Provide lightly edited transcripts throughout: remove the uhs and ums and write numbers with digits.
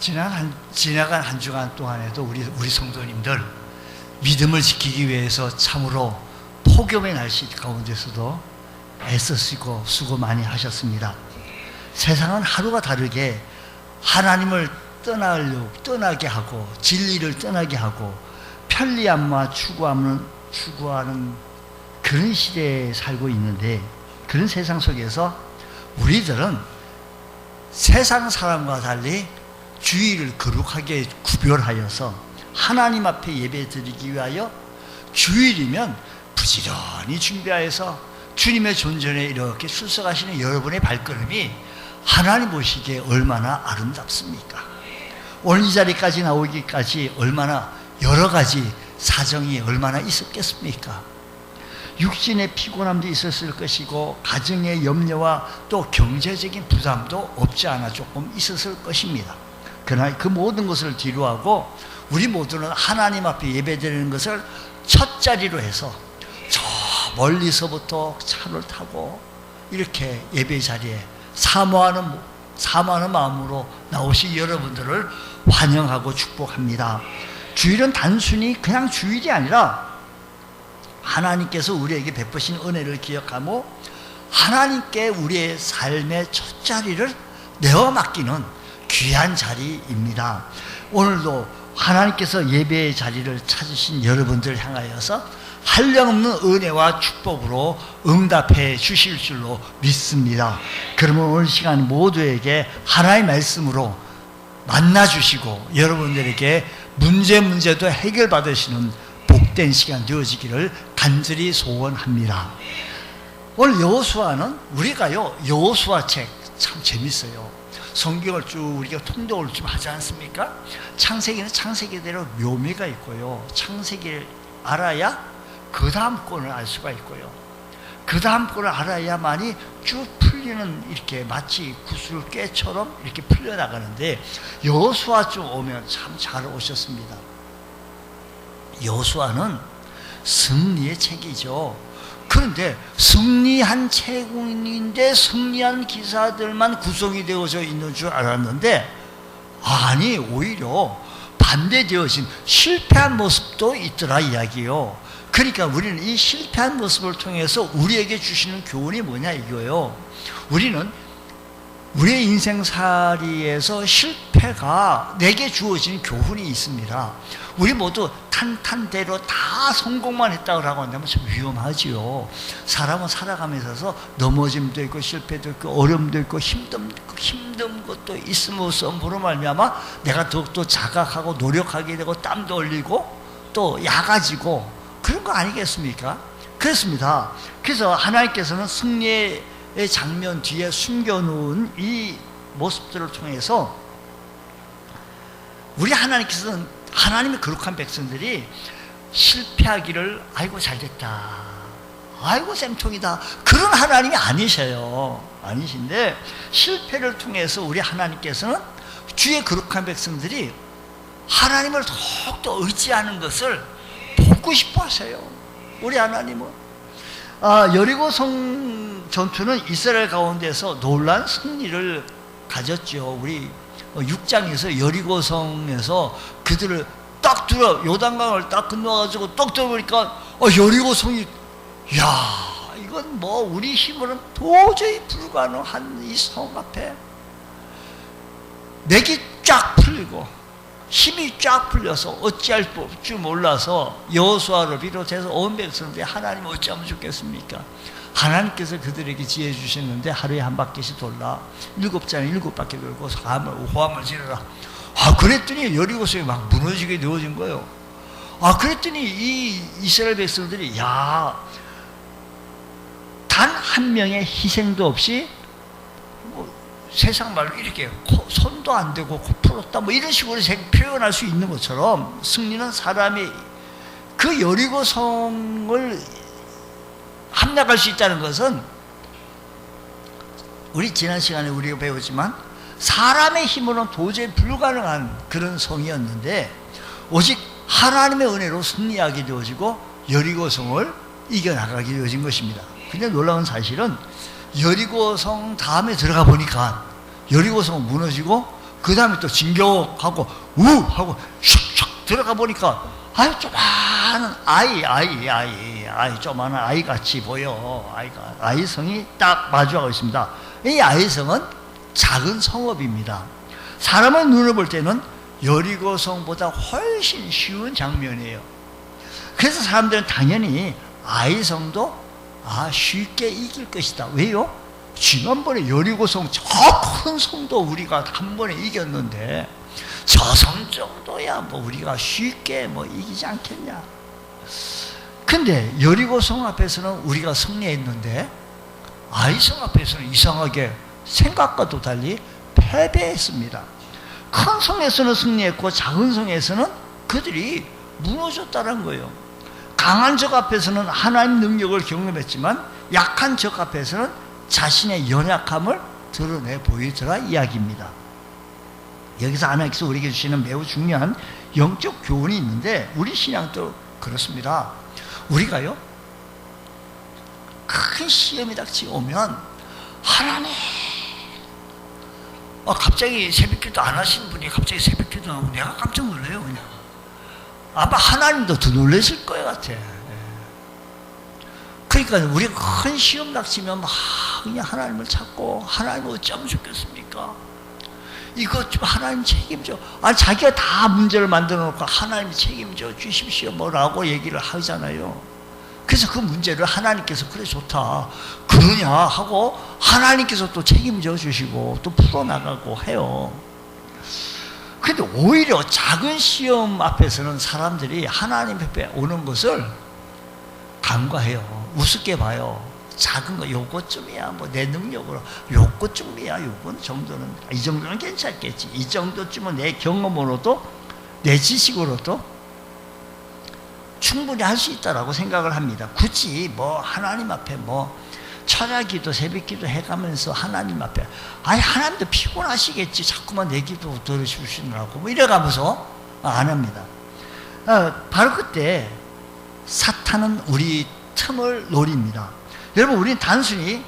지나간 한 주간 동안에도 우리 성도님들 믿음을 지키기 위해서 참으로 폭염의 날씨 가운데서도 애쓰시고 수고 많이 하셨습니다. 세상은 하루가 다르게 하나님을 떠나게 하고 진리를 떠나게 하고 편리함만 추구하는 그런 시대에 살고 있는데, 그런 세상 속에서 우리들은 세상 사람과 달리 주일을 거룩하게 구별하여서 하나님 앞에 예배 드리기 위하여 주일이면 부지런히 준비하여서 주님의 존전에 이렇게 출석하시는 여러분의 발걸음이 하나님 보시기에 얼마나 아름답습니까? 오늘 이 자리까지 나오기까지 얼마나 여러 가지 사정이 얼마나 있었겠습니까? 육신의 피곤함도 있었을 것이고 가정의 염려와 또 경제적인 부담도 없지 않아 조금 있었을 것입니다. 그러나 그 모든 것을 뒤로하고 우리 모두는 하나님 앞에 예배드리는 것을 첫 자리로 해서 저 멀리서부터 차를 타고 이렇게 예배 자리에 사모하는 마음으로 나오신 여러분들을 환영하고 축복합니다. 주일은 단순히 그냥 주일이 아니라 하나님께서 우리에게 베푸신 은혜를 기억하고 하나님께 우리의 삶의 첫 자리를 내어 맡기는 귀한 자리입니다. 오늘도 하나님께서 예배의 자리를 찾으신 여러분들 향하여서 한량없는 은혜와 축복으로 응답해 주실 줄로 믿습니다. 그러면 오늘 시간 모두에게 하나님의 말씀으로 만나주시고 여러분들에게 문제도 해결받으시는 복된 시간 되어지기를 간절히 소원합니다. 오늘 여호수아는 우리가요, 여호수아 책 참 재밌어요. 성경을 쭉 우리가 통독을 좀 하지 않습니까? 창세기는 창세기대로 묘미가 있고요, 창세기를 알아야 그 다음 권을 알 수가 있고요, 그 다음 권을 알아야만이 쭉 풀리는, 이렇게 마치 구슬깨처럼 이렇게 풀려나가는데 여호수아 쪽 오면 참 잘 오셨습니다. 여호수아는 승리의 책이죠. 그런데 승리한 책인데 승리한 기사들만 구성이 되어져 있는 줄 알았는데, 아니 오히려 반대되어진 실패한 모습도 있더라 이야기요. 그러니까 우리는 이 실패한 모습을 통해서 우리에게 주시는 교훈이 뭐냐 이거예요. 우리는 우리의 인생살이에서 실패가 내게 주어진 교훈이 있습니다. 우리 모두 탄탄대로 다 성공만 했다고 하고 한다면 참 위험하지요. 사람은 살아가면서 넘어짐도 있고 실패도 있고 어려움도 있고 힘든 것도 있음으로 말미암아 내가 더욱더 자각하고 노력하게 되고 땀도 흘리고 또 약아지고 그런 거 아니겠습니까? 그렇습니다. 그래서 하나님께서는 승리의 장면 뒤에 숨겨놓은 이 모습들을 통해서 우리 하나님께서는 하나님의 거룩한 백성들이 실패하기를 아이고 잘됐다, 아이고 쌤통이다, 그런 하나님이 아니셔요. 아니신데 실패를 통해서 우리 하나님께서는 주의 거룩한 백성들이 하나님을 더욱더 의지하는 것을 보고 싶어 하세요. 우리 하나님은 여리고성 전투는 이스라엘 가운데서 놀라운 승리를 가졌죠. 우리 6장에서 여리고성에서 그들을 딱 들어 요단강을 딱 건너가지고 딱 들어보니까 여리고성이, 야 이건 뭐 우리 힘으로는 도저히 불가능한 이 성 앞에 맥이 쫙 풀리고 힘이 쫙 풀려서 어찌할 줄 몰라서 여호수아를 비롯해서 온 백성들이 하나님 어찌하면 좋겠습니까? 하나님께서 그들에게 지혜 주셨는데 하루에 한 바퀴씩 돌라 7장에 7바퀴 돌고 호함을 지르라. 그랬더니 여리고성이 막 무너지게 되어진 거예요. 그랬더니 이 이스라엘 백성들이 단 한 명의 희생도 없이 세상 말로 이렇게 손도 안 대고 코 풀었다 뭐 이런 식으로 표현할 수 있는 것처럼 승리는 사람이 그 여리고성을 함락할 수 있다는 것은 우리 지난 시간에 우리가 배우지만 사람의 힘으로는 도저히 불가능한 그런 성이었는데 오직 하나님의 은혜로 승리하게 되어지고 여리고성을 이겨나가게 되어진 것입니다. 근데 놀라운 사실은 여리고성 다음에 들어가 보니까 여리고성은 무너지고 그 다음에 또 진격하고 우 하고 슉슉 들어가 보니까 아이 조그마한 아이 조그마한 아이 같이 보여. 아이성이 딱 마주하고 있습니다. 이 아이성은 작은 성읍입니다. 사람의 눈을 볼 때는 여리고성보다 훨씬 쉬운 장면이에요. 그래서 사람들은 당연히 아이성도 쉽게 이길 것이다. 왜요? 지난번에 여리고성 저 큰 성도 우리가 한 번에 이겼는데 저 성 정도야 뭐 우리가 쉽게 뭐 이기지 않겠냐. 근데 여리고성 앞에서는 우리가 승리했는데 아이성 앞에서는 이상하게 생각과도 달리 패배했습니다. 큰 성에서는 승리했고 작은 성에서는 그들이 무너졌다는 거예요. 강한 적 앞에서는 하나님 능력을 경험했지만 약한 적 앞에서는 자신의 연약함을 드러내 보이더라 이야기입니다. 여기서 하나님께서 우리에게 주시는 매우 중요한 영적 교훈이 있는데 우리 신앙도 그렇습니다. 우리가요 큰 시험이 닥치오면 하나님 갑자기 새벽기도 안 하신 분이 갑자기 새벽기도 하면 내가 깜짝 놀라요. 그냥 아마 하나님도 더 놀라실 것 같아. 그러니까 우리가 큰 시험 닥치면 막 그냥 하나님을 찾고 하나님 어쩌면 좋겠습니까? 이것 좀 하나님 책임져. 자기가 다 문제를 만들어 놓고 하나님이 책임져 주십시오 뭐라고 얘기를 하잖아요. 그래서 그 문제를 하나님께서 그래 좋다 그러냐 하고 하나님께서 또 책임져 주시고 또 풀어나가고 해요. 근데 오히려 작은 시험 앞에서는 사람들이 하나님 앞에 오는 것을 간과해요. 우습게 봐요. 작은 거 요것쯤이야 뭐 내 능력으로 요것쯤이야 요건 정도는 이 정도는 괜찮겠지. 이 정도쯤은 내 경험으로도 내 지식으로도 충분히 할 수 있다라고 생각을 합니다. 굳이 뭐 하나님 앞에 뭐 철야기도 새벽기도 해가면서 하나님 앞에 하나님도 피곤하시겠지 자꾸만 내 기도 들으시느라고 뭐 이래가면서 안 합니다. 바로 그때 사탄은 우리 틈을 노립니다. 여러분 우리는 단순히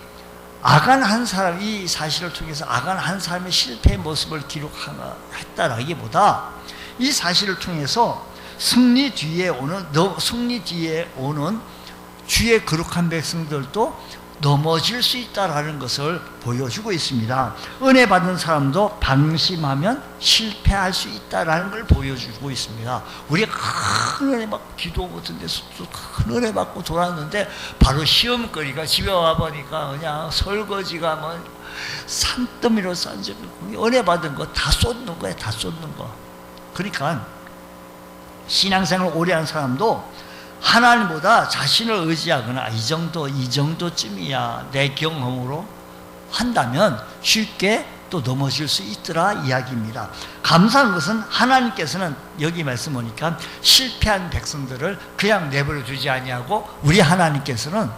아간 한 사람 이 사실을 통해서 아간 한 사람의 실패의 모습을 기록했다라기보다 이 사실을 통해서 승리 뒤에 오는 주의 거룩한 백성들도 넘어질 수 있다라는 것을 보여주고 있습니다. 은혜 받은 사람도 방심하면 실패할 수 있다라는 걸 보여주고 있습니다. 우리가 큰 은혜 받고 기도 같은 데서도 큰 은혜 받고 돌았는데 바로 시험거리가 집에 와보니까 그냥 설거지가 뭐 산더미로 쌓여있고 은혜 받은 거 다 쏟는 거야. 다 쏟는 거. 그러니까 신앙생활 오래 한 사람도 하나님보다 자신을 의지하거나 이 정도쯤이야 내 경험으로 한다면 쉽게 또 넘어질 수 있더라 이야기입니다. 감사한 것은 하나님께서는 여기 말씀 보니까 실패한 백성들을 그냥 내버려 두지 아니하고 우리 하나님께서는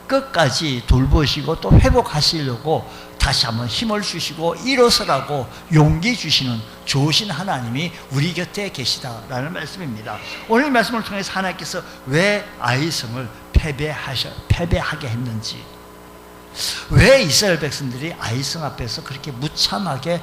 끝까지 돌보시고 또 회복하시려고 다시 한번 힘을 주시고 일어서라고 용기 주시는 좋으신 하나님이 우리 곁에 계시다라는 말씀입니다. 오늘 이 말씀을 통해서 하나님께서 왜 아이성을 패배하게 했는지, 왜 이스라엘 백성들이 아이성 앞에서 그렇게 무참하게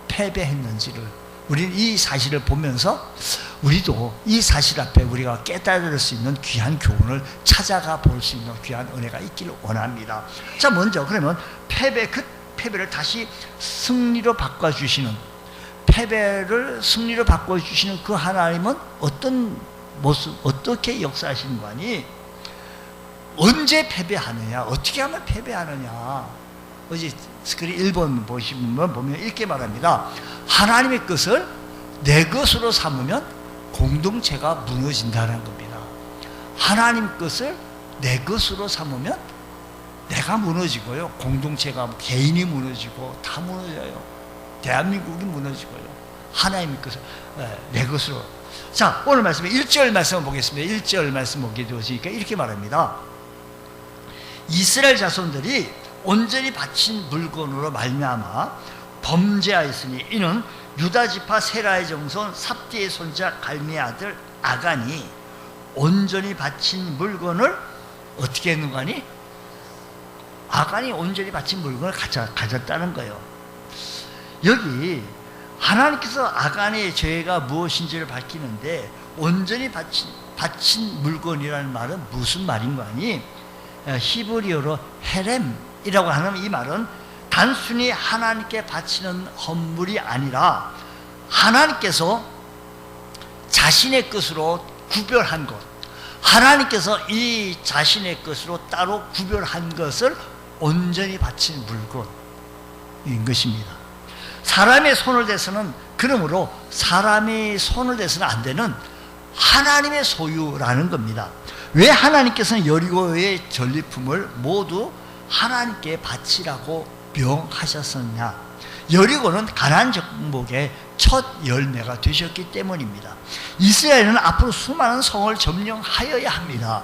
패배했는지를 우리는 이 사실을 보면서 우리도 이 사실 앞에 우리가 깨달을 수 있는 귀한 교훈을 찾아가 볼 수 있는 귀한 은혜가 있기를 원합니다. 자, 먼저 그러면 패배를 다시 승리로 바꿔주시는, 패배를 승리로 바꿔주시는 그 하나님은 어떤 모습, 어떻게 역사하시는 거 아니? 언제 패배하느냐? 어떻게 하면 패배하느냐? 어제 스크린 1번 보면 이렇게 말합니다. 하나님의 것을 내 것으로 삼으면 공동체가 무너진다는 겁니다. 하나님 것을 내 것으로 삼으면 내가 무너지고요, 공동체가 개인이 무너지고 다 무너져요. 대한민국이 무너지고요. 하나님의 것을 내 것으로. 자, 오늘 말씀에 1절 말씀을 보겠습니다. 1절 말씀 보게 되어지니까 이렇게 말합니다. 이스라엘 자손들이 온전히 바친 물건으로 말미암아 범죄하였으니 이는 유다 지파 세라의 정손 삽디의 손자 갈미의 아들 아간이 온전히 바친 물건을 어떻게 했는가 하니? 아간이 온전히 바친 물건을 가졌다는 거예요. 여기 하나님께서 아간의 죄가 무엇인지를 밝히는데 온전히 바친 물건이라는 말은 무슨 말인가 하니 히브리어로 헤렘이라고 하는 이 말은 단순히 하나님께 바치는 헌물이 아니라 하나님께서 자신의 것으로 구별한 것, 하나님께서 이 자신의 것으로 따로 구별한 것을 온전히 바친 물건인 것입니다. 사람의 손을 대서는, 그러므로 사람의 손을 대서는 안 되는 하나님의 소유라는 겁니다. 왜 하나님께서는 여리고의 전리품을 모두 하나님께 바치라고 명하셨느냐? 여리고는 가나안 정복의 첫 열매가 되셨기 때문입니다. 이스라엘은 앞으로 수많은 성을 점령하여야 합니다.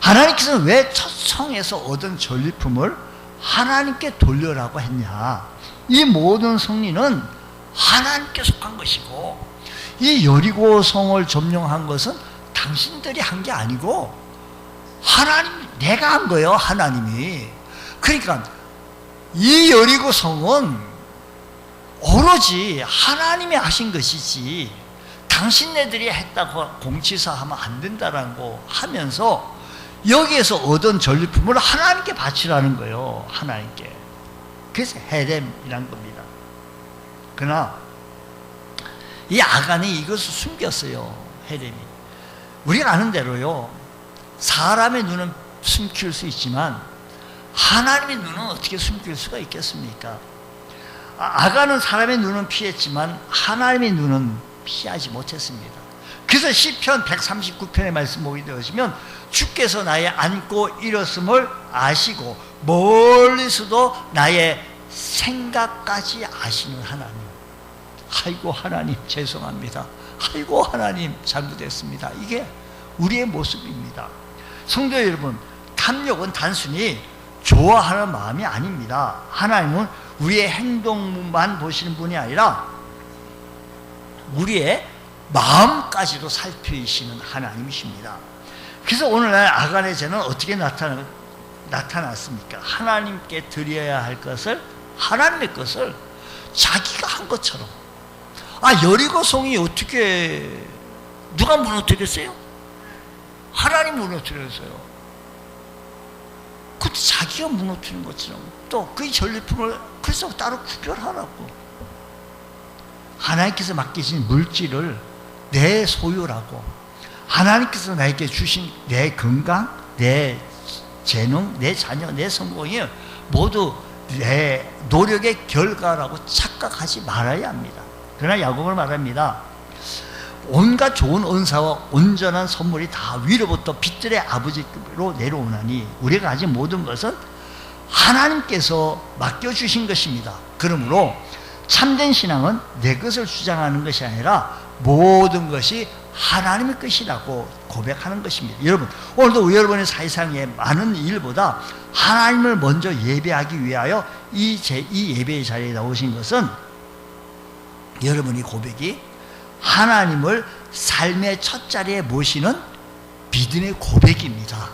하나님께서는 왜 첫 성에서 얻은 전리품을 하나님께 돌려라고 했냐? 이 모든 승리는 하나님께 속한 것이고, 이 여리고 성을 점령한 것은 당신들이 한 게 아니고 하나님, 내가 한 거예요. 하나님이. 그러니까 이 여리고 성은 오로지 하나님이 하신 것이지 당신네들이 했다고 공치사하면 안 된다는 거 하면서 여기에서 얻은 전리품을 하나님께 바치라는 거예요. 하나님께. 그래서 헤렘이란 겁니다. 그러나 이 아간이 이것을 숨겼어요. 헤렘이. 우리가 아는 대로요, 사람의 눈은 숨길 수 있지만 하나님의 눈은 어떻게 숨길 수가 있겠습니까? 아간은 사람의 눈은 피했지만 하나님의 눈은 피하지 못했습니다. 그래서 시편 139편의 말씀 보게 되시면 주께서 나의 앉고 일었음을 아시고 멀리서도 나의 생각까지 아시는 하나님. 아이고 하나님 죄송합니다. 아이고 하나님 잘못했습니다. 이게 우리의 모습입니다. 성도 여러분, 탐욕은 단순히 좋아하는 마음이 아닙니다. 하나님은 우리의 행동만 보시는 분이 아니라 우리의 마음까지도 살피시는 하나님이십니다. 그래서 오늘날 아간의 죄는 어떻게 나타났습니까? 하나님께 드려야 할 것을, 하나님의 것을 자기가 한 것처럼. 여리고 성이 어떻게, 누가 무너뜨렸어요? 하나님 무너뜨렸어요. 그때 자기가 무너뜨린 것처럼 또 그 전리품을 그래서 따로 구별하라고. 하나님께서 맡기신 물질을 내 소유라고, 하나님께서 나에게 주신 내 건강, 내 재능, 내 자녀, 내 성공이 모두 내 노력의 결과라고 착각하지 말아야 합니다. 그러나 야곱은 말합니다. 온갖 좋은 은사와 온전한 선물이 다 위로부터 빛들의 아버지로 내려오나니 우리가 가진 모든 것은 하나님께서 맡겨주신 것입니다. 그러므로 참된 신앙은 내 것을 주장하는 것이 아니라 모든 것이 하나님의 것이라고 고백하는 것입니다. 여러분, 오늘도 여러분의 사회상의 많은 일보다 하나님을 먼저 예배하기 위하여 이 예배의 자리에 나오신 것은 여러분의 고백이 하나님을 삶의 첫 자리에 모시는 믿음의 고백입니다.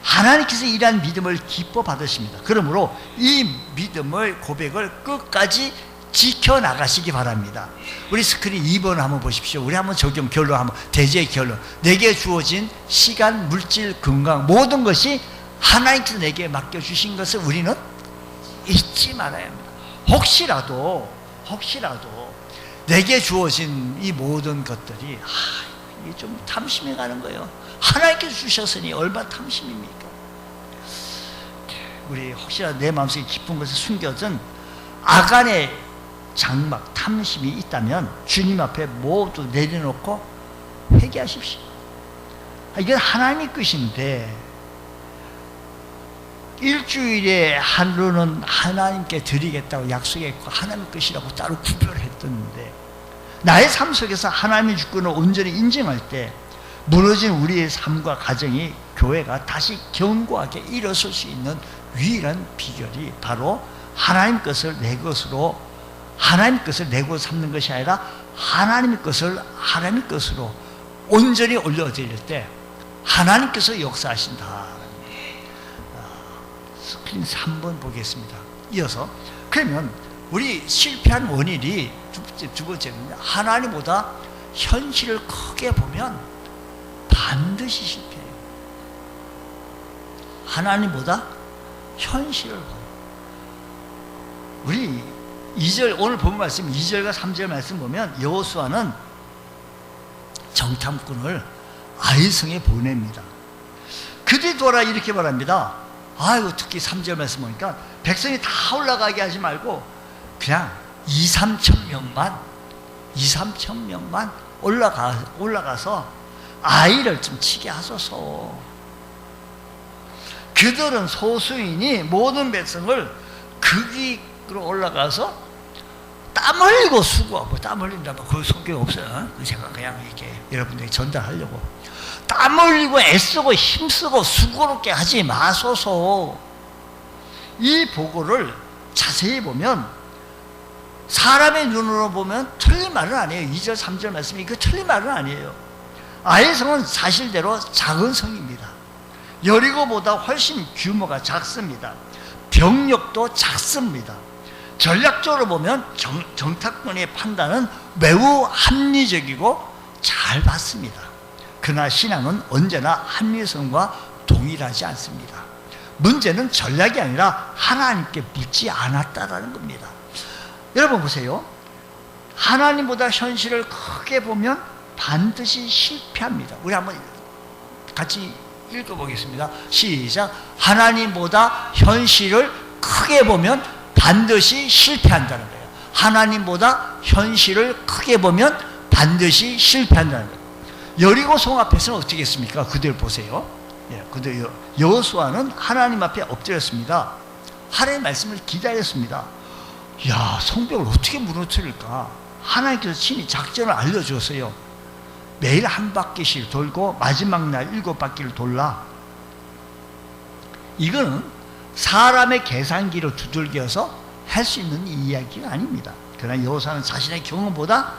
하나님께서 이러한 믿음을 기뻐 받으십니다. 그러므로 이 믿음의 고백을 끝까지 지켜나가시기 바랍니다. 우리 스크린 2번 한번 보십시오. 우리 한번 적용, 결론 한번, 대제의 결론. 내게 주어진 시간, 물질, 건강, 모든 것이 하나님께서 내게 맡겨주신 것을 우리는 잊지 말아야 합니다. 혹시라도 내게 주어진 이 모든 것들이 이게 좀 탐심해 가는 거예요. 하나님께서 주셨으니 얼마나 탐심입니까? 우리 혹시라도 내 마음속에 깊은 것을 숨겨진 아간의 장막, 탐심이 있다면 주님 앞에 모두 내려놓고 회개하십시오. 이건 하나님의 것인데 일주일에 하루는 하나님께 드리겠다고 약속했고 하나님의 것이라고 따로 구별했었는데 나의 삶 속에서 하나님의 주권을 온전히 인정할 때 무너진 우리의 삶과 가정이, 교회가 다시 견고하게 일어설 수 있는 유일한 비결이 바로 하나님 것을 내 것으로, 하나님 것을 내 것으로 삼는 것이 아니라 하나님의 것을 하나님의 것으로 온전히 올려드릴 때 하나님께서 역사하신다. 스크린 3번 보겠습니다. 이어서, 그러면 우리 실패한 원인이 두 번째입니다. 하나님보다 현실을 크게 보면 반드시 실패해요. 하나님보다 현실을 봐요. 우리 2절, 오늘 본 말씀 2절과 3절 말씀 보면 여호수아는 정탐꾼을 아이성에 보냅니다. 그들이 돌아 이렇게 말합니다. 아이고, 특히 3절 말씀 보니까 백성이 다 올라가게 하지 말고 그냥 2, 3천 명만 올라가서 아이를 좀 치게 하소서. 그들은 소수이니 모든 백성을 거기로 올라가서 땀 흘리고 수고하고, 땀 흘린다 그 성경 없어요. 제가 그냥 이렇게 여러분들에게 전달하려고. 땀 흘리고 애쓰고 힘쓰고 수고롭게 하지 마소서. 이 보고를 자세히 보면 사람의 눈으로 보면 틀린 말은 아니에요. 2절 3절 말씀이 그 틀린 말은 아니에요. 아이성은 사실대로 작은 성입니다. 여리고보다 훨씬 규모가 작습니다. 병력도 작습니다. 전략적으로 보면 정탐꾼의 판단은 매우 합리적이고 잘 봤습니다. 그러나 신앙은 언제나 합리성과 동일하지 않습니다. 문제는 전략이 아니라 하나님께 묻지 않았다라는 겁니다. 여러분 보세요. 하나님보다 현실을 크게 보면 반드시 실패합니다. 우리 한번 같이 읽어보겠습니다. 시작. 하나님보다 현실을 크게 보면 반드시 실패한다는 거예요. 하나님보다 현실을 크게 보면 반드시 실패한다는 거예요. 여리고 성 앞에서는 어떻게 했습니까? 그들 보세요. 그들 여호수아는 하나님 앞에 엎드렸습니다. 하나님의 말씀을 기다렸습니다. 야, 성벽을 어떻게 무너뜨릴까? 하나님께서 친히 작전을 알려주었어요. 매일 한 바퀴씩 돌고 마지막 날 7바퀴를 돌라. 이거는 사람의 계산기로 두들겨서 할 수 있는 이야기가 아닙니다. 그러나 여호수아는 자신의 경험보다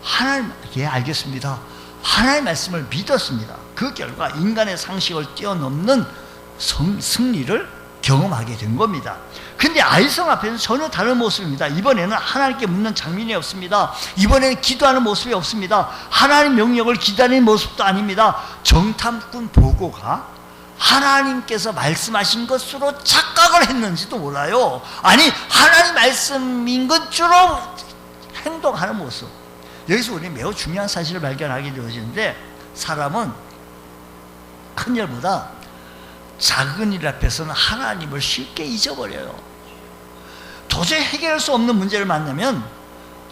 하나님, 예, 알겠습니다. 하나님의 말씀을 믿었습니다. 그 결과 인간의 상식을 뛰어넘는 승리를 경험하게 된 겁니다. 근데 아이성 앞에는 전혀 다른 모습입니다. 이번에는 하나님께 묻는 장면이 없습니다. 이번에는 기도하는 모습이 없습니다. 하나님 명령을 기다리는 모습도 아닙니다. 정탐꾼 보고가 하나님께서 말씀하신 것으로 착각을 했는지도 몰라요. 아니, 하나님 말씀인 것처럼 행동하는 모습. 여기서 우리는 매우 중요한 사실을 발견하게 되어지는데, 사람은 큰 일보다 작은 일 앞에서는 하나님을 쉽게 잊어버려요. 도저히 해결할 수 없는 문제를 만나면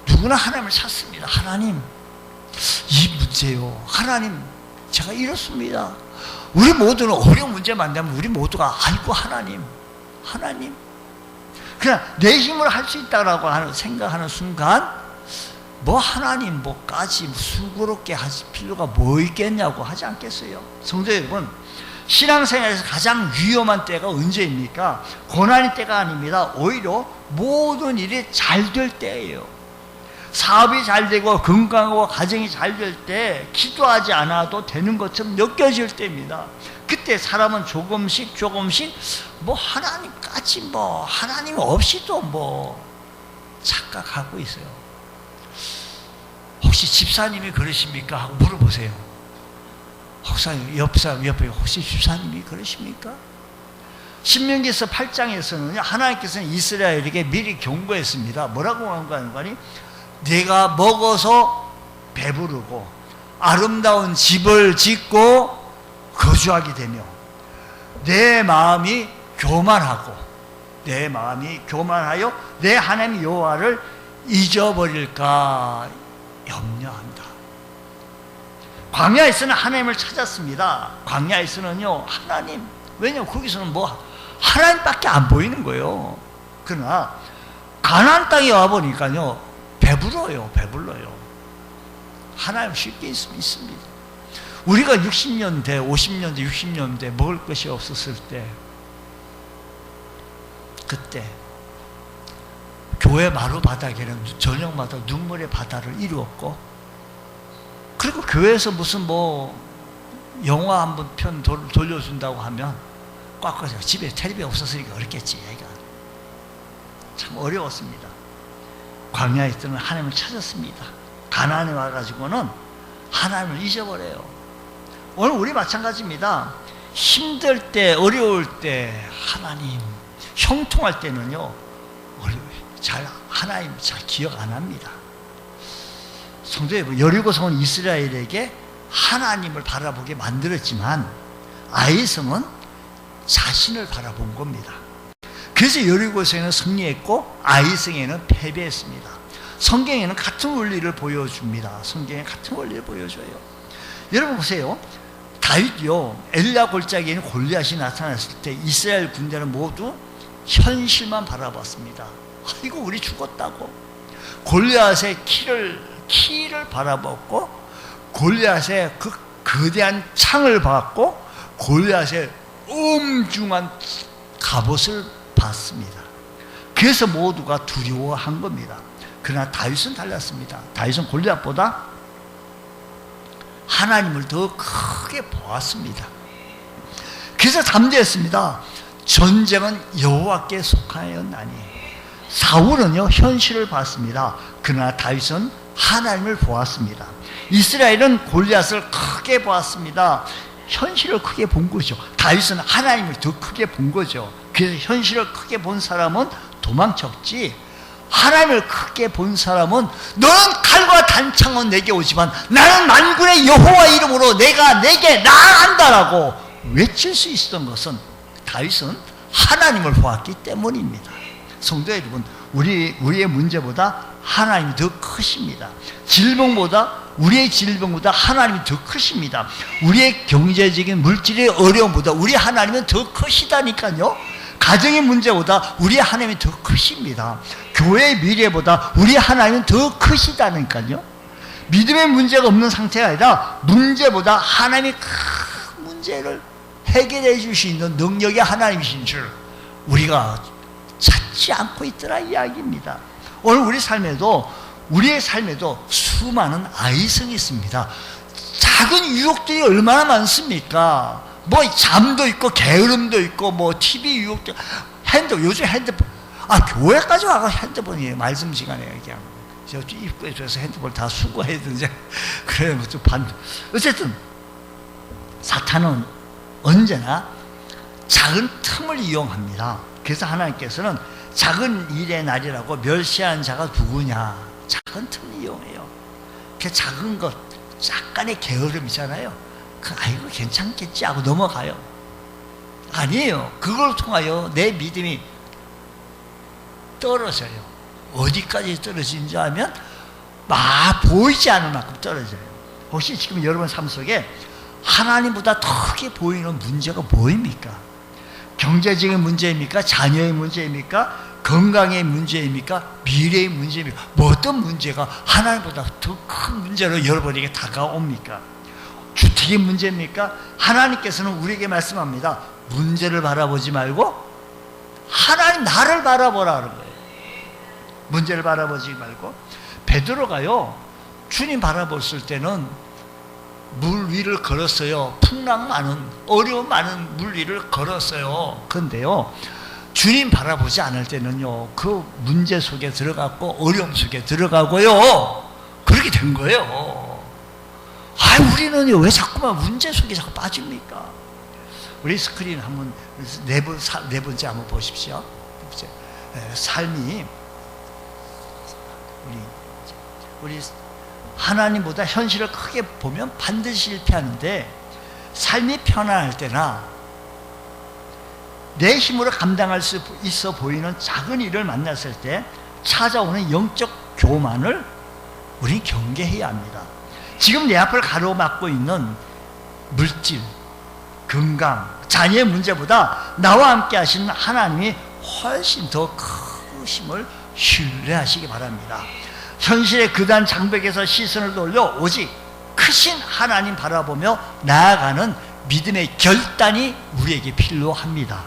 누구나 하나님을 찾습니다. 하나님, 이 문제요. 하나님, 제가 이렇습니다. 우리 모두는 어려운 문제 만나면 우리 모두가 아이고 하나님. 그냥 내 힘으로 할 수 있다라고 생각하는 순간, 뭐 하나님 뭐까지 수고롭게 할 필요가 뭐 있겠냐고 하지 않겠어요? 성도 여러분, 신앙생활에서 가장 위험한 때가 언제입니까? 고난의 때가 아닙니다. 오히려 모든 일이 잘 될 때예요. 사업이 잘 되고 건강하고 가정이 잘 될 때 기도하지 않아도 되는 것처럼 느껴질 때입니다. 그때 사람은 조금씩 뭐 하나님까지 뭐 하나님 없이도 뭐 착각하고 있어요. 혹시 집사님이 그러십니까? 하고 물어보세요. 혹시 옆에 혹시 집사님이 그러십니까? 신명기서 8장에서는 하나님께서는 이스라엘에게 미리 경고했습니다. 뭐라고 하는 거니? 내가 먹어서 배부르고 아름다운 집을 짓고 거주하게 되며 내 마음이 교만하여 내 하나님 여호와를 잊어버릴까 염려한다. 광야에서는 하나님을 찾았습니다. 광야에서는요, 하나님, 왜냐면 거기서는 뭐 하나님밖에 안 보이는 거예요. 그러나 가나안 땅에 와 보니까요, 배불러요. 하나님 쉽게 있습니다. 우리가 60년대, 50년대, 60년대 먹을 것이 없었을 때, 그때 교회 마루 바닥에는 저녁마다 눈물의 바다를 이루었고, 그리고 교회에서 무슨 뭐 영화 한 편 돌려준다고 하면 꽉꽉 집에 텔레비 없었으니까 어렵겠지. 얘가 참 어려웠습니다. 광야에 있던 하나님을 찾았습니다. 가나안에 와가지고는 하나님을 잊어버려요. 오늘 우리 마찬가지입니다. 힘들 때, 어려울 때, 하나님, 형통할 때는요, 하나님 잘 기억 안 합니다. 성도 여러분, 여리고성은 이스라엘에게 하나님을 바라보게 만들었지만 아이성은 자신을 바라본 겁니다. 그래서 여리고성에는 승리했고 아이성에는 패배했습니다. 성경에는 같은 원리를 보여줍니다. 성경에 같은 원리를 보여줘요. 여러분 보세요. 다윗이요, 엘라 골짜기에 있는 골리앗이 나타났을 때 이스라엘 군대는 모두 현실만 바라봤습니다. 이거 우리 죽었다고. 골리앗의 키를 바라봤고, 골리앗의 그 거대한 창을 봤고, 골리앗의 엄중한 갑옷을 봤습니다. 그래서 모두가 두려워한 겁니다. 그러나 다윗은 달랐습니다. 다윗은 골리앗보다 하나님을 더 크게 보았습니다. 그래서 담대했습니다. 전쟁은 여호와께 속하였나니. 사울은요, 현실을 봤습니다. 그러나 다윗은 하나님을 보았습니다. 이스라엘은 골리앗을 크게 보았습니다. 현실을 크게 본 거죠. 다윗은 하나님을 더 크게 본 거죠. 그래서 현실을 크게 본 사람은 도망쳤지, 하나님을 크게 본 사람은 너는 칼과 단창은 내게 오지만 나는 만군의 여호와 이름으로 내가 내게 나아간다라고 외칠 수 있었던 것은 다윗은 하나님을 보았기 때문입니다. 성도 여러분, 우리의 문제보다 하나님이 더 크십니다. 우리의 질병보다 하나님이 더 크십니다. 우리의 경제적인 물질의 어려움보다 우리 하나님은 더 크시다니까요. 가정의 문제보다 우리 하나님이 더 크십니다. 교회의 미래보다 우리 하나님은 더 크시다니까요. 믿음의 문제가 없는 상태가 아니라 문제보다 하나님이 큰 문제를 해결해 주실 수 있는 능력의 하나님이신 줄 우리가 찾지 않고 있더라 이야기입니다. 오늘 우리의 삶에도 수많은 아이성이 있습니다. 작은 유혹들이 얼마나 많습니까? 뭐 잠도 있고 게으름도 있고 뭐 TV 유혹도, 요즘 핸드폰, 교회까지 와가 핸드폰이에요. 말씀 시간에 그냥 저 입구에 줘서 핸드폰 다 수거해야 되는데 그래 뭐 좀 어쨌든 사탄은 언제나 작은 틈을 이용합니다. 그래서 하나님께서는 작은 일의 날이라고 멸시하는 자가 누구냐, 작은 틈을 이용해요. 그 작은 것, 약간의 게으름이잖아요. 아이고 괜찮겠지 하고 넘어가요. 아니에요. 그걸 통하여 내 믿음이 떨어져요. 어디까지 떨어지는지 하면 보이지 않을 만큼 떨어져요. 혹시 지금 여러분 삶 속에 하나님보다 더 크게 보이는 문제가 뭐입니까? 경제적인 문제입니까? 자녀의 문제입니까? 건강의 문제입니까? 미래의 문제입니까? 어떤 문제가 하나님보다 더 큰 문제로 여러분에게 다가옵니까? 주택의 문제입니까? 하나님께서는 우리에게 말씀합니다. 문제를 바라보지 말고 하나님 나를 바라보라 하는 거예요. 문제를 바라보지 말고. 베드로가요, 주님 바라봤을 때는 물 위를 걸었어요. 풍랑 많은, 어려움 많은 물 위를 걸었어요. 그런데요, 주님 바라보지 않을 때는요, 그 문제 속에 들어갔고 어려움 속에 들어가고요, 그렇게 된 거예요. 우리는요, 왜 자꾸만 문제 속에 자꾸 빠집니까? 우리 스크린 한번 네 번째 한번 보십시오. 삶이 우리 하나님보다 현실을 크게 보면 반드시 실패하는데, 삶이 편안할 때나 내 힘으로 감당할 수 있어 보이는 작은 일을 만났을 때 찾아오는 영적 교만을 우리는 경계해야 합니다. 지금 내 앞을 가로막고 있는 물질, 건강, 자녀의 문제보다 나와 함께 하시는 하나님이 훨씬 더 크심을 신뢰하시기 바랍니다. 현실의 그단 장벽에서 시선을 돌려 오직 크신 하나님 바라보며 나아가는 믿음의 결단이 우리에게 필요합니다.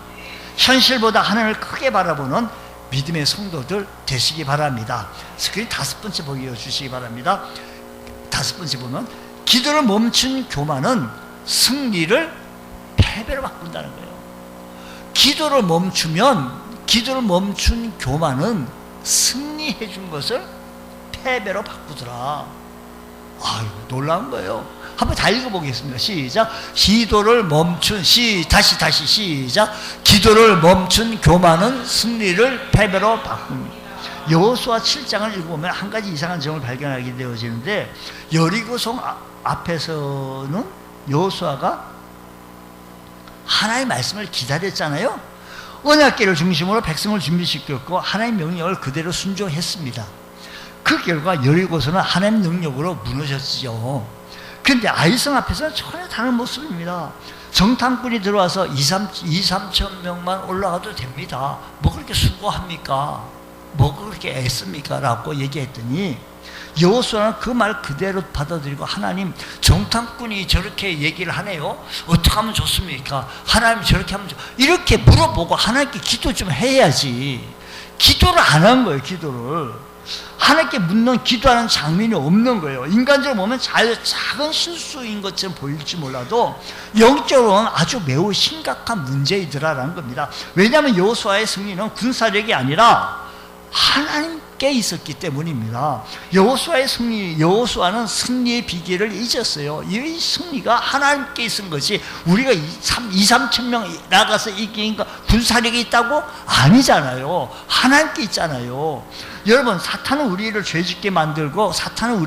현실보다 하나님을 크게 바라보는 믿음의 성도들 되시기 바랍니다. 스크린 5번째 보여주시기 바랍니다. 5번째 보면, 기도를 멈춘 교만은 승리를 패배로 바꾼다는 거예요. 기도를 멈춘 교만은 승리 승리해 준 것을 패배로 바꾸더라. 아유, 놀라운 거예요. 한번 다 읽어보겠습니다. 시작. 기도를 멈춘 다시 시작. 기도를 멈춘 교만은 승리를 패배로 바꿉니다. 여호수아 7장을 읽어보면 한 가지 이상한 점을 발견하게 되어지는데, 여리고성 앞에서는 여호수아가 하나님의 말씀을 기다렸잖아요. 언약궤를 중심으로 백성을 준비시켰고 하나님의 명령을 그대로 순종했습니다. 그 결과 여리고성은 하나님 능력으로 무너졌죠. 그런데 아이성 앞에서는 전혀 다른 모습입니다. 정탐꾼이 들어와서 2-3천 명만 올라가도 됩니다. 뭐 그렇게 수고합니까? 뭐 그렇게 애씁니까? 라고 얘기했더니 여호수아는 그 말 그대로 받아들이고, 하나님, 정탐꾼이 저렇게 얘기를 하네요. 어떻게 하면 좋습니까? 하나님 저렇게 하면 이렇게 물어보고 하나님께 기도 좀 해야지. 기도를 안 한 거예요. 기도를 하나님께 묻는, 기도하는 장면이 없는 거예요. 인간적으로 보면 작은 실수인 것처럼 보일지 몰라도 영적으로는 아주 매우 심각한 문제이더라라는 겁니다. 왜냐하면 여호수아의 승리는 군사력이 아니라 하나님께 있었기 때문입니다. 여호수아는 승리의 비결을 잊었어요. 이 승리가 하나님께 있은 것이, 우리가 2-3천 명 나가서 이기니까 군사력이 있다고? 아니잖아요. 하나님께 있잖아요. 여러분, 사탄은 우리를 죄짓게 만들고, 사탄은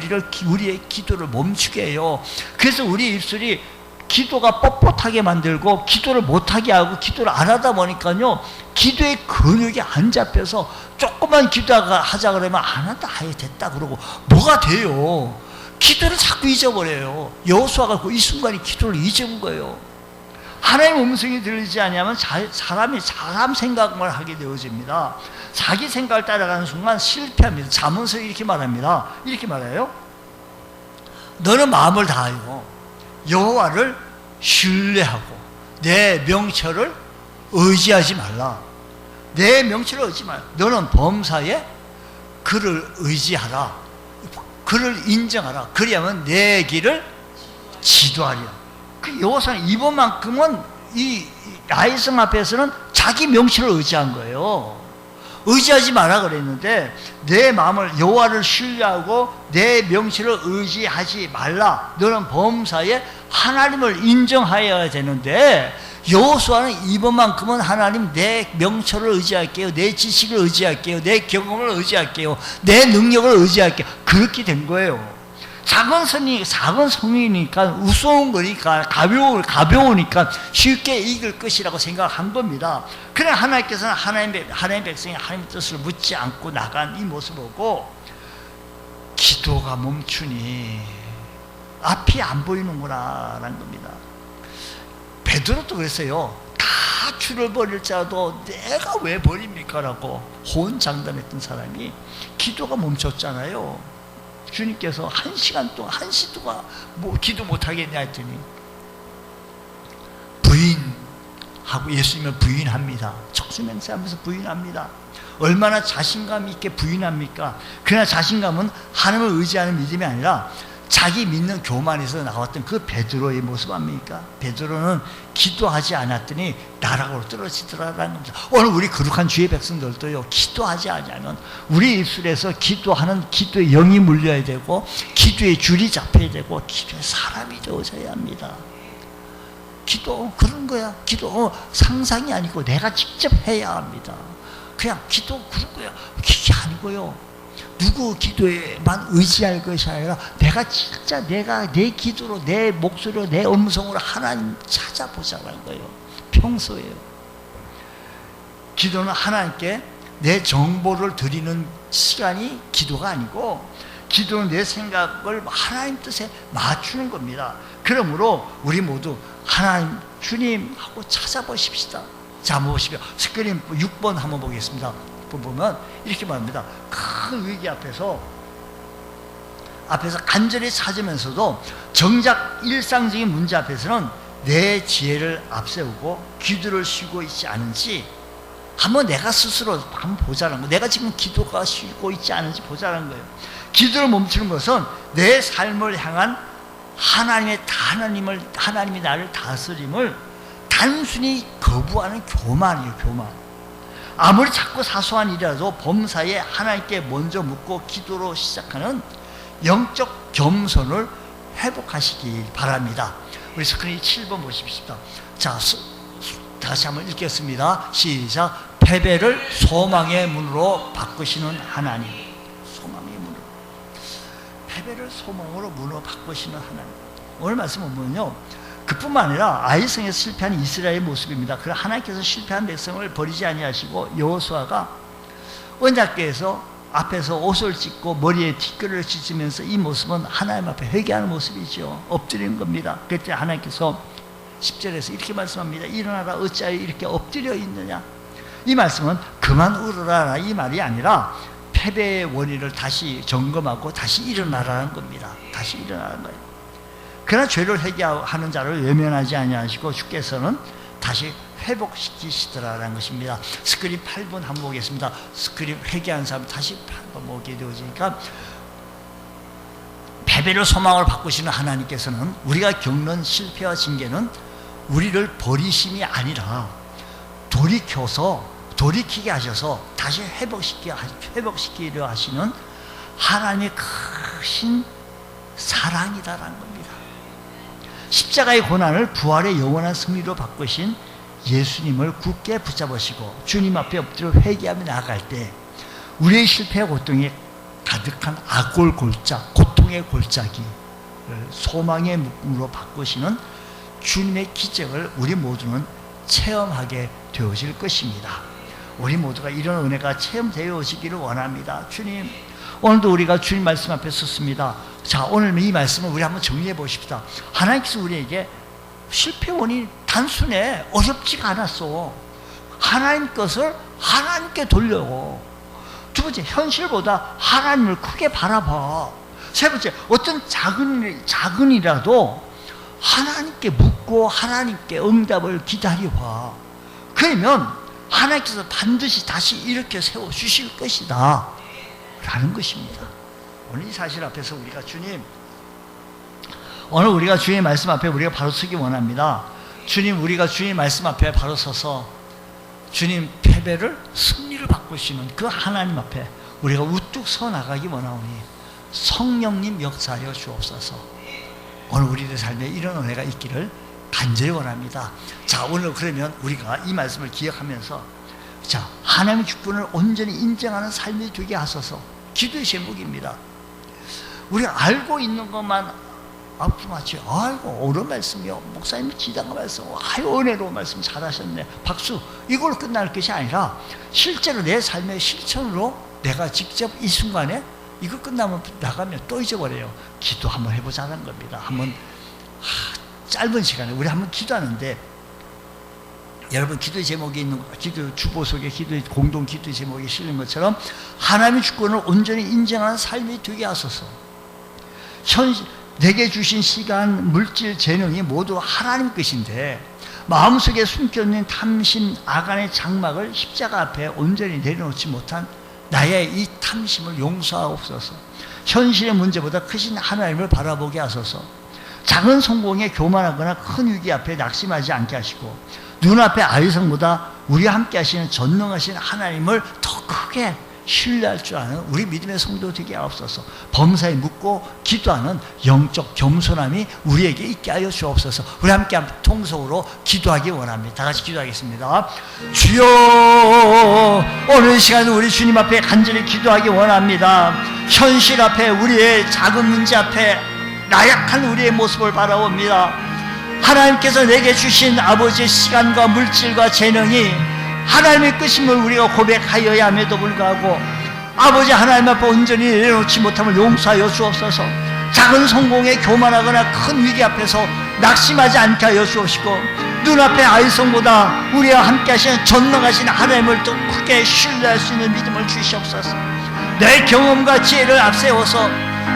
우리의 기도를 멈추게 해요. 그래서 우리 입술이 기도가 뻣뻣하게 만들고, 기도를 못하게 하고, 기도를 안 하다 보니까요, 기도의 근육이 안 잡혀서 조금만 기도하자 그러면 안 한다, 아예 됐다 그러고 뭐가 돼요? 기도를 자꾸 잊어버려요. 여호수아가 이 순간에 기도를 잊은 거예요. 하나님의 음성이 들리지 않으면 사람이 사람 생각만 하게 되어집니다. 자기 생각을 따라가는 순간 실패합니다. 잠언서 이렇게 말합니다. 이렇게 말해요. 너는 마음을 다하여 여호와를 신뢰하고 내 명철을 의지하지 말라. 내 명철을 의지하지 말라. 너는 범사에 그를 의지하라. 그를 인정하라. 그리하면 내 길을 지도하리라. 그 여호수아는 이번만큼은 이 아이성 앞에서는 자기 명철을 의지한 거예요. 의지하지 마라 그랬는데, 내 마음을 여호와를 신뢰하고 내 명철을 의지하지 말라. 너는 범사에 하나님을 인정하여야 되는데, 여호수아는 이번만큼은 하나님, 내 명철을 의지할게요, 내 지식을 의지할게요, 내 경험을 의지할게요, 내 능력을 의지할게요. 그렇게 된 거예요. 작은 성이니까, 우스운 거니까, 가벼우니까 쉽게 이길 것이라고 생각한 겁니다. 그러나 하나님께서는 하나님의 백성이 하나님의 뜻을 묻지 않고 나간 이 모습을 보고, 기도가 멈추니 앞이 안 보이는구나 라는 겁니다. 베드로도 그랬어요. 다 주를 버릴지라도 내가 왜 버립니까? 라고 호언장담했던 사람이 기도가 멈췄잖아요. 주님께서 1시간 동안, 1시 동안 기도 못하겠냐 했더니 부인하고, 예수님을 부인합니다. 척수맹세하면서 부인합니다. 얼마나 자신감 있게 부인합니까? 그러나 자신감은 하나님을 의지하는 믿음이 아니라 자기 믿는 교만에서 나왔던 그 베드로의 모습 아닙니까? 베드로는 기도하지 않았더니 나락으로 떨어지더라라는 겁니다. 오늘 우리 거룩한 주의 백성들도요, 기도하지 않으면 우리 입술에서 기도하는 기도의 영이 물려야 되고, 기도의 줄이 잡혀야 되고, 기도의 사람이 되어져야 합니다. 기도 그런 거야. 기도 상상이 아니고 내가 직접 해야 합니다. 그냥 기도 그런 거야. 그게 아니고요, 누구 기도에만 의지할 것이 아니라 내가 진짜 내 기도로, 내 목소리로, 내 음성으로 하나님 찾아보자는 거예요. 평소에요. 기도는 하나님께 내 정보를 드리는 시간이 기도가 아니고, 기도는 내 생각을 하나님 뜻에 맞추는 겁니다. 그러므로 우리 모두 하나님, 주님하고 찾아보십시다. 자, 보십시오. 스크린 6번 한번 보겠습니다. 보면 이렇게 말합니다. 큰 위기 앞에서 간절히 찾으면서도 정작 일상적인 문제 앞에서는 내 지혜를 앞세우고 기도를 쉬고 있지 않은지 한번 내가 스스로 한번 보자는 거예요. 내가 지금 기도가 쉬고 있지 않은지 보자는 거예요. 기도를 멈추는 것은 내 삶을 향한 하나님이 나를 다스림을 단순히 거부하는 교만이에요. 교만. 아무리 작고 사소한 일이라도 범사에 하나님께 먼저 묻고 기도로 시작하는 영적 겸손을 회복하시기 바랍니다. 우리 스크린 7번 보십시오. 자, 다시 한번 읽겠습니다. 시작. 패배를 소망의 문으로 바꾸시는 하나님. 소망의 문으로. 패배를 소망으로 문으로 바꾸시는 하나님. 오늘 말씀은 뭐냐면요, 그뿐만 아니라 아이성에서 실패한 이스라엘의 모습입니다. 그러나 하나님께서 실패한 백성을 버리지 아니하시고 여호수아가 언약궤에서 앞에서 옷을 찢고 머리에 티끌을 찢으면서 이 모습은 하나님 앞에 회개하는 모습이죠. 엎드리는 겁니다. 그때 하나님께서 10절에서 이렇게 말씀합니다. 일어나라, 어찌하여 이렇게 엎드려 있느냐. 이 말씀은 그만 울어라 이 말이 아니라 패배의 원인을 다시 점검하고 다시 일어나라는 겁니다. 다시 일어나는 거예요. 그러나 죄를 회개하는 자를 외면하지 아니하시고 주께서는 다시 회복시키시더라라는 것입니다. 스크린 8번 한번 보겠습니다. 스크린 회개한 사람 다시 8번 보게 되어지니까, 패배를 소망으로 바꾸시는 하나님께서는 우리가 겪는 실패와 징계는 우리를 버리심이 아니라 돌이키게 하셔서 다시 회복시키려 하시는 하나님의 크신 사랑이다라는 겁니다. 십자가의 고난을 부활의 영원한 승리로 바꾸신 예수님을 굳게 붙잡으시고 주님 앞에 엎드려 회개하며 나아갈 때 우리의 실패와 고통에 가득한 악골 골짜, 고통의 골짜기를 소망의 묶음으로 바꾸시는 주님의 기적을 우리 모두는 체험하게 되어질 것입니다. 우리 모두가 이런 은혜가 체험되어지기를 원합니다. 주님, 오늘도 우리가 주님 말씀 앞에 섰습니다. 자, 오늘 이 말씀을 우리 한번 정리해 보십시다. 하나님께서 우리에게 실패 원인이 단순해, 어렵지가 않았어. 하나님 것을 하나님께 돌려고. 두 번째, 현실보다 하나님을 크게 바라봐. 세 번째, 어떤 작은 일이라도 하나님께 묻고 하나님께 응답을 기다려봐. 그러면 하나님께서 반드시 다시 이렇게 세워주실 것이다 라는 것입니다. 오늘 이 사실 앞에서 우리가 오늘 우리가 주님의 말씀 앞에 우리가 바로 서기 원합니다. 주님, 우리가 주님의 말씀 앞에 바로 서서 주님 패배를 승리를 바꾸시는 그 하나님 앞에 우리가 우뚝 서 나가기 원하오니 성령님 역사하여 주옵소서. 오늘 우리들 삶에 이런 은혜가 있기를 간절히 원합니다. 자, 오늘 그러면 우리가 이 말씀을 기억하면서, 자, 하나님의 주권을 온전히 인정하는 삶이 되게 하소서. 기도의 제목입니다. 우리가 알고 있는 것만 마치 아이고 옳은 말씀이요, 목사님 지당한 말씀, 아유 은혜로운 말씀 잘하셨네, 박수, 이걸로 끝날 것이 아니라 실제로 내 삶의 실천으로 내가 직접 이 순간에 이거 끝나면 나가면 또 잊어버려요. 기도 한번 해보자는 겁니다. 한번 짧은 시간에 우리 한번 기도하는데, 여러분 기도의 제목이 있는, 기도 주보 속에 기도의 공동 기도의 제목이 실린 것처럼 하나님의 주권을 온전히 인정하는 삶이 되게 하소서. 내게 주신 시간, 물질, 재능이 모두 하나님 것인데 마음속에 숨겨있는 탐심, 아간의 장막을 십자가 앞에 온전히 내려놓지 못한 나의 이 탐심을 용서하옵소서. 현실의 문제보다 크신 하나님을 바라보게 하소서. 작은 성공에 교만하거나 큰 위기 앞에 낙심하지 않게 하시고 눈앞의 아이성보다 우리와 함께 하시는 전능하신 하나님을 더 크게 신뢰할 줄 아는 우리 믿음의 성도 되게 하옵소서. 범사에 묻고 기도하는 영적 겸손함이 우리에게 있게 하여 주옵소서. 우리 함께 통성으로 기도하기 원합니다. 다 같이 기도하겠습니다. 주여, 오늘 시간 우리 주님 앞에 간절히 기도하기 원합니다. 현실 앞에, 우리의 작은 문제 앞에 나약한 우리의 모습을 바라봅니다. 하나님께서 내게 주신 아버지의 시간과 물질과 재능이 하나님의 끝임을 우리가 고백하여야 함에도 불구하고 아버지 하나님 앞에 온전히 내려놓지 못함을 용서하여 주옵소서. 작은 성공에 교만하거나 큰 위기 앞에서 낙심하지 않게 하여 주옵시고 눈앞의 아이성보다 우리와 함께 하시는 전능하신 하나님을 더 크게 신뢰할 수 있는 믿음을 주시옵소서. 내 경험과 지혜를 앞세워서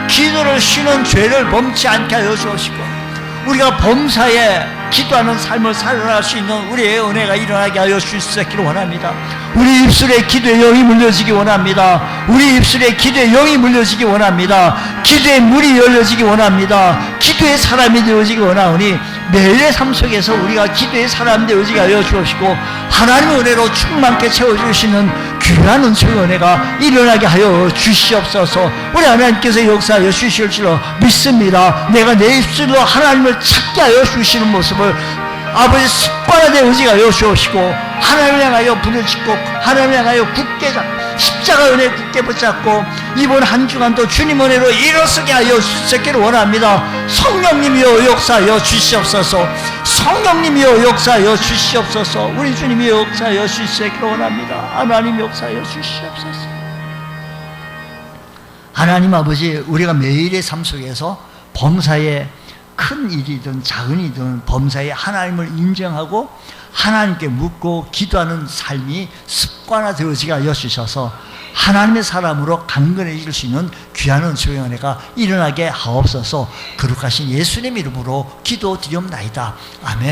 기도를 쉬는 죄를 범치 않게 하여 주옵시고 우리가 범사에 기도하는 삶을 살아갈 수 있는 우리의 은혜가 일어나게 하여 주실 수 있기를 원합니다. 우리 입술에 기도의 영이 물려지기 원합니다. 우리 입술에 기도의 영이 물려지기 원합니다. 기도의 물이 열려지기 원합니다. 기도의 사람이 되어지기 원하오니 매일의 삶 속에서 우리가 기도의 사람 되어지게 하여 주옵시고 하나님의 은혜로 충만케 채워주시는 귀한 은총의 은혜가 일어나게 하여 주시옵소서. 우리 하나님께서 역사하여 주실 줄로 믿습니다. 내가 내 입술로 하나님을 찾게 하여 주시는 모습을 아버지 습관화된 의지가 하여 주옵시고, 하나님을 향하여 불을 짓고 하나님을 향하여 굳게 십자가 은혜 굳게 붙잡고 이번 한 주간도 주님 은혜로 일어서게 하여 주시기를 원합니다. 성령님이여 역사하여 주시옵소서. 성령님이여 역사하여 주시옵소서. 우리 주님이 역사하여 주시기를 원합니다. 하나님 역사하여 주시옵소서. 하나님 아버지, 우리가 매일의 삶 속에서 범사에 큰 일이든 작은 일이든 범사에 하나님을 인정하고 하나님께 묻고 기도하는 삶이 습관화되어지게 하여 주셔서 하나님의 사람으로 강건해질 수 있는 귀한 은총의 은혜가 일어나게 하옵소서. 거룩하신 예수님 이름으로 기도드리옵나이다. 아멘.